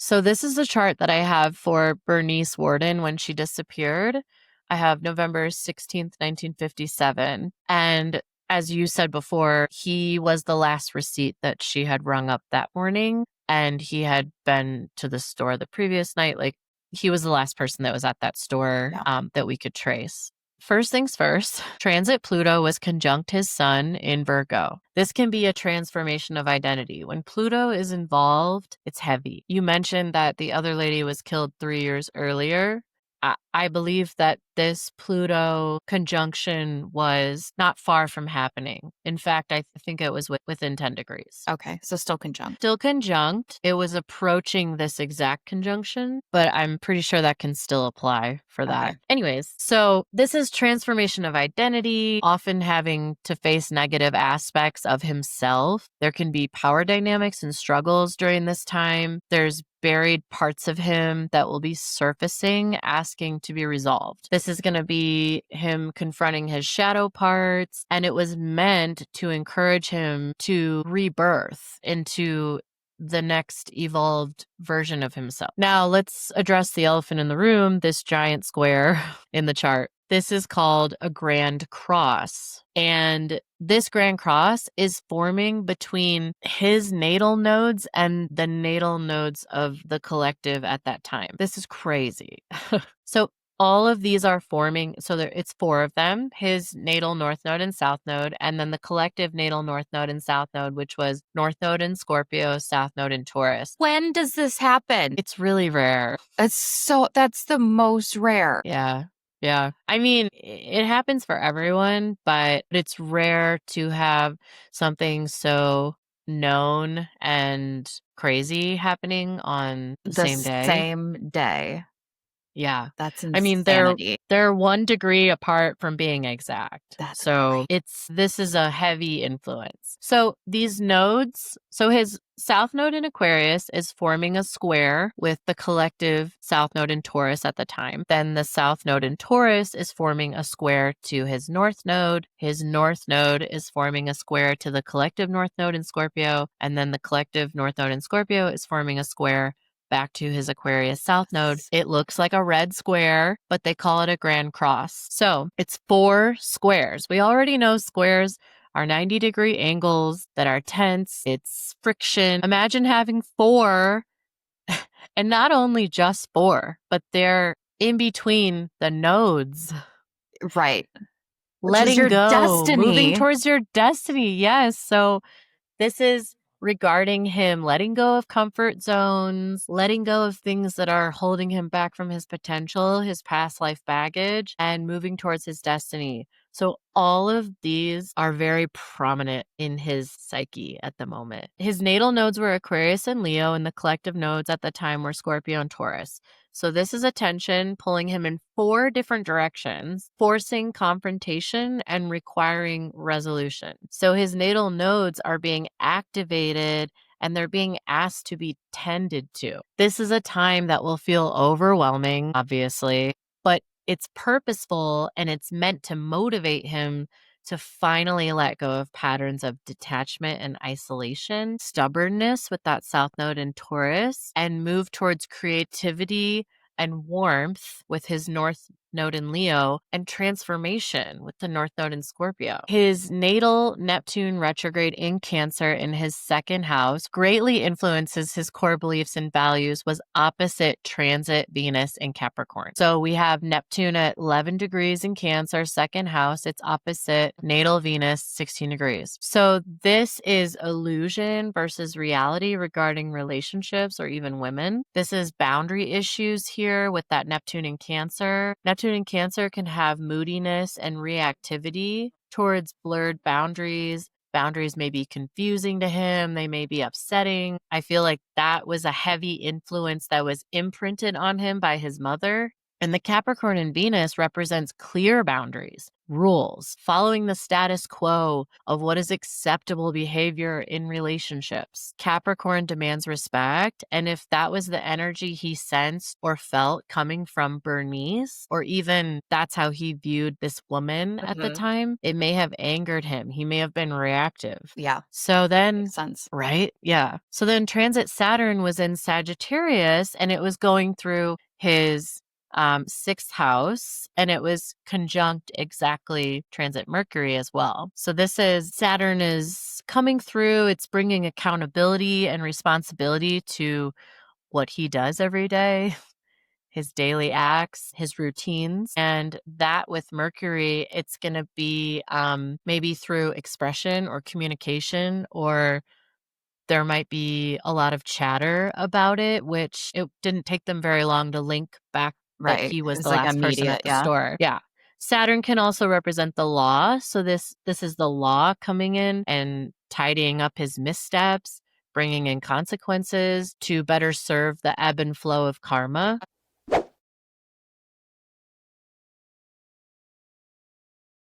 So this is the chart that I have for Bernice Worden when she disappeared. I have November 16th, 1957. And as you said before, he was the last receipt that she had rung up that morning. And he had been to the store the previous night. Like, he was the last person that was at that store that we could trace. First things first, transit Pluto was conjunct his sun in Virgo. This can be a transformation of identity. When Pluto is involved, it's heavy. You mentioned that the other lady was killed 3 years earlier. I believe that this Pluto conjunction was not far from happening. In fact, I think it was within 10 degrees. Okay, so still conjunct. Still conjunct. It was approaching this exact conjunction, but I'm pretty sure that can still apply for that. Okay. Anyways, so this is transformation of identity, often having to face negative aspects of himself. There can be power dynamics and struggles during this time. There's buried parts of him that will be surfacing, asking to be resolved. This is going to be him confronting his shadow parts, and it was meant to encourage him to rebirth into the next evolved version of himself. Now, let's address the elephant in the room, this giant square in the chart. This is called a grand cross. And this grand cross is forming between his natal nodes and the natal nodes of the collective at that time. This is crazy. So all of these are forming, so it's 4 of them, his natal north node and south node, and then the collective natal north node and south node, which was north node in Scorpio, south node in Taurus. When does this happen? It's really rare. That's the most rare. Yeah. Yeah. I mean, it happens for everyone, but it's rare to have something so known and crazy happening on the same day. Same day. Yeah. That's I mean, insanity. they're 1 degree apart from being exact. That's so great. this is a heavy influence. So these nodes, so his south node in Aquarius is forming a square with the collective south node in Taurus at the time. Then the south node in Taurus is forming a square to his north node. His north node is forming a square to the collective north node in Scorpio. And then the collective north node in Scorpio is forming a square back to his Aquarius south node. It looks like a red square, but they call it a grand cross. So it's 4 squares. We already know squares are 90-degree angles that are tense. It's friction. Imagine having 4, and not only just 4, but they're in between the nodes. Right. Letting your go, destiny. moving towards your destiny. Yes. So this is regarding him letting go of comfort zones, letting go of things that are holding him back from his potential, his past life baggage, and moving towards his destiny. So all of these are very prominent in his psyche at the moment. His natal nodes were Aquarius and Leo, and the collective nodes at the time were Scorpio and Taurus. So this is a tension pulling him in 4 different directions, forcing confrontation and requiring resolution. So his natal nodes are being activated and they're being asked to be tended to. This is a time that will feel overwhelming, obviously, but it's purposeful and it's meant to motivate him to finally let go of patterns of detachment and isolation, stubbornness with that south node in Taurus, and move towards creativity and warmth with his north node in Leo, and transformation with the north node in Scorpio. His natal Neptune retrograde in Cancer in his 2nd house greatly influences his core beliefs and values, was opposite transit Venus in Capricorn. So we have Neptune at 11 degrees in Cancer, 2nd house. It's opposite natal Venus, 16 degrees. So this is illusion versus reality regarding relationships or even women. This is boundary issues here with that Neptune in Cancer. Neptune in Cancer can have moodiness and reactivity towards blurred boundaries. Boundaries may be confusing to him. They may be upsetting. I feel like that was a heavy influence that was imprinted on him by his mother. And the Capricorn in Venus represents clear boundaries, rules, following the status quo of what is acceptable behavior in relationships. Capricorn demands respect. And if that was the energy he sensed or felt coming from Bernice, or even that's how he viewed this woman at the time, it may have angered him. He may have been reactive. Yeah. So then, Makes sense. right? Yeah. So then transit Saturn was in Sagittarius and it was going through his sixth house, and it was conjunct exactly transit Mercury as well. So this is Saturn is coming through. It's bringing accountability and responsibility to what he does every day, his daily acts, his routines. And that with Mercury, it's going to be maybe through expression or communication, or there might be a lot of chatter about it, which it didn't take them very long to link back that Right. he was It's the like last person at immediate. the Yeah. store. Yeah. Saturn can also represent the law. So this is the law coming in and tidying up his missteps, bringing in consequences to better serve the ebb and flow of karma.